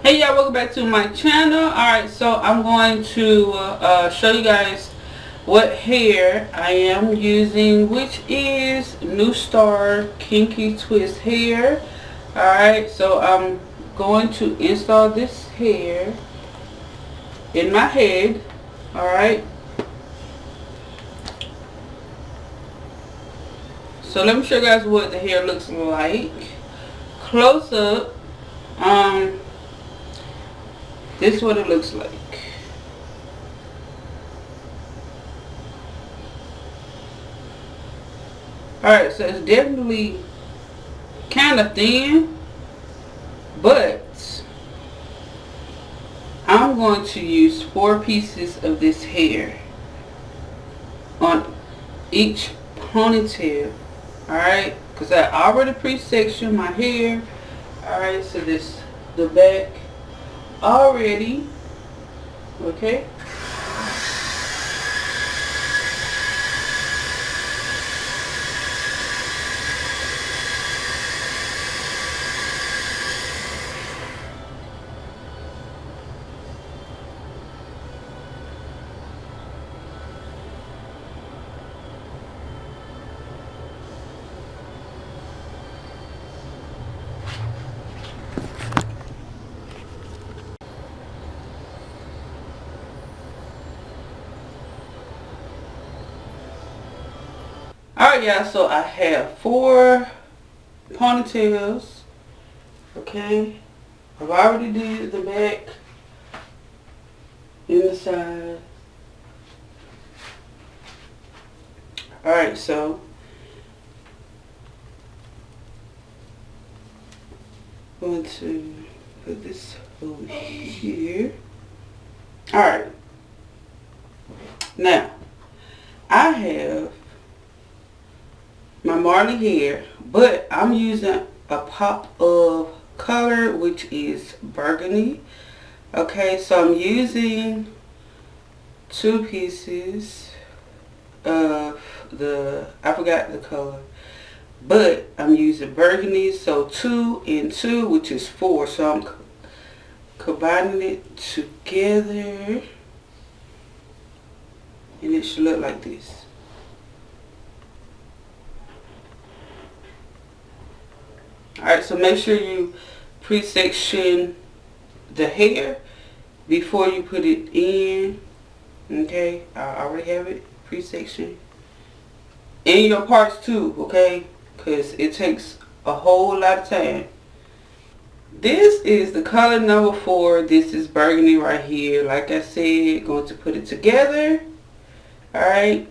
Hey y'all, welcome back to my channel. Alright, so I'm going to show you guys what hair I am using, which is New Star Kinky Twist hair. Alright, so I'm going to install this hair in my head. Alright, so let me show you guys what the hair looks like close up. This is what it looks like. Alright, so it's definitely kind of thin, but I'm going to use 4 pieces of this hair on each ponytail. Alright, because I already pre-sectioned my hair. Alright, so this the back already. Okay, alright y'all, so I have 4 ponytails. Okay, I've already did the back and the side. Alright, so I'm going to put this over here. Alright, now I have my Marley hair, but I'm using a pop of color, which is burgundy. Okay, so I'm using 2 pieces of I forgot the color, but I'm using burgundy, so 2 and 2, which is 4. So I'm combining it together, and it should look like this. Alright, so make sure you pre-section the hair before you put it in. Okay, I already have it pre-sectioned. And your parts too, okay? Because it takes a whole lot of time. This is the color number 4. This is burgundy right here. Like I said, going to put it together. Alright.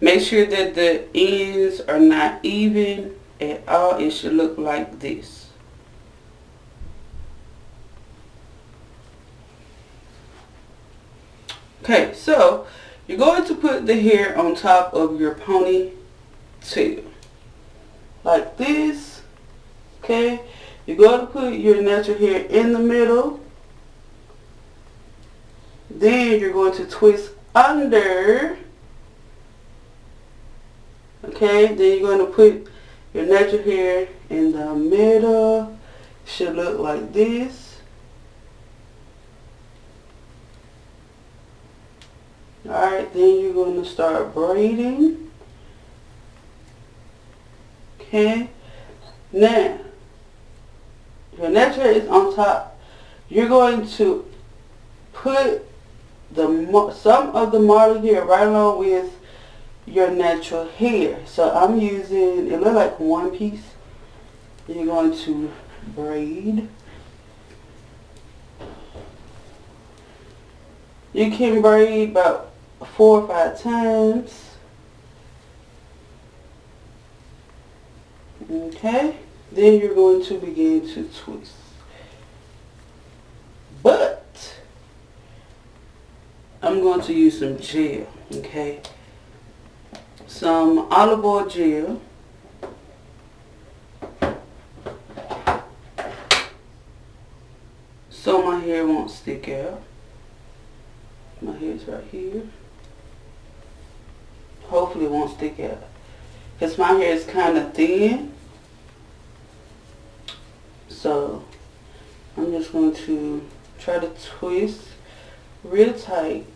Make sure that the ends are not even at all. It should look like this. Okay, so you're going to put the hair on top of your ponytail like this. Okay, you're going to put your natural hair in the middle. Then you're going to twist under. Okay, then you're going to put your natural hair in the middle. Should look like this. Alright, then you're going to start braiding. Okay, now your natural hair is on top. You're going to put some of the Marley hair right along with your natural hair. So I'm using, it looks like 1 piece. You're going to braid. You can braid about 4 or 5 times. Okay, then you're going to begin to twist. But I'm going to use some gel. Okay, some olive oil gel. So my hair won't stick out. My hair's right here. Hopefully it won't stick out, because my hair is kind of thin. So I'm just going to try to twist real tight.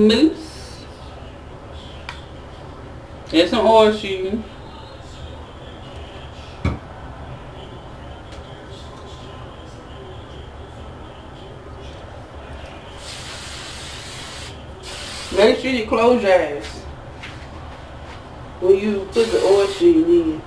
some mousse. And some oil sheen. Make sure you close your eyes when you put the oil sheen in.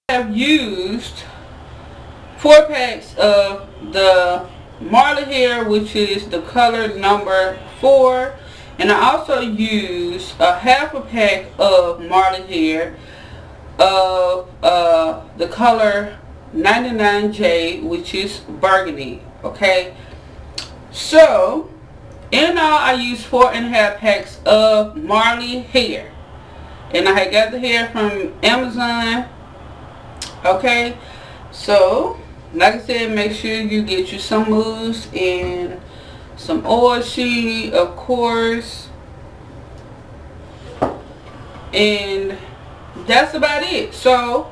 Have used 4 packs of the Marley hair, which is the color number 4, and I also used a half a pack of Marley hair of the color 99J, which is burgundy. Okay, so in all I used 4.5 packs of Marley hair, and I had got the hair from Amazon. Okay, so like I said, make sure you get you some mousse and some oil sheen, of course, and that's about it. So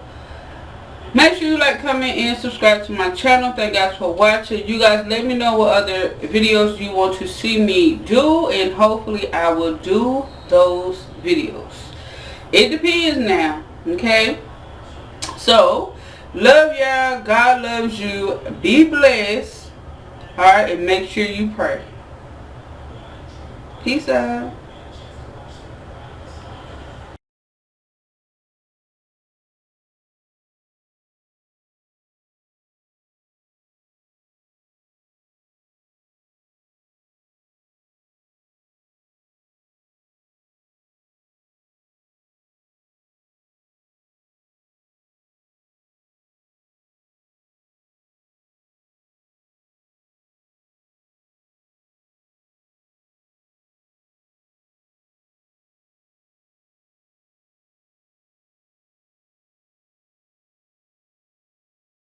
make sure you like, comment, and subscribe to my channel. Thank you guys for watching. You guys let me know what other videos you want to see me do, and hopefully I will do those videos. It depends now. Okay, so love y'all. God loves you. Be blessed. Alright, and make sure you pray. Peace out.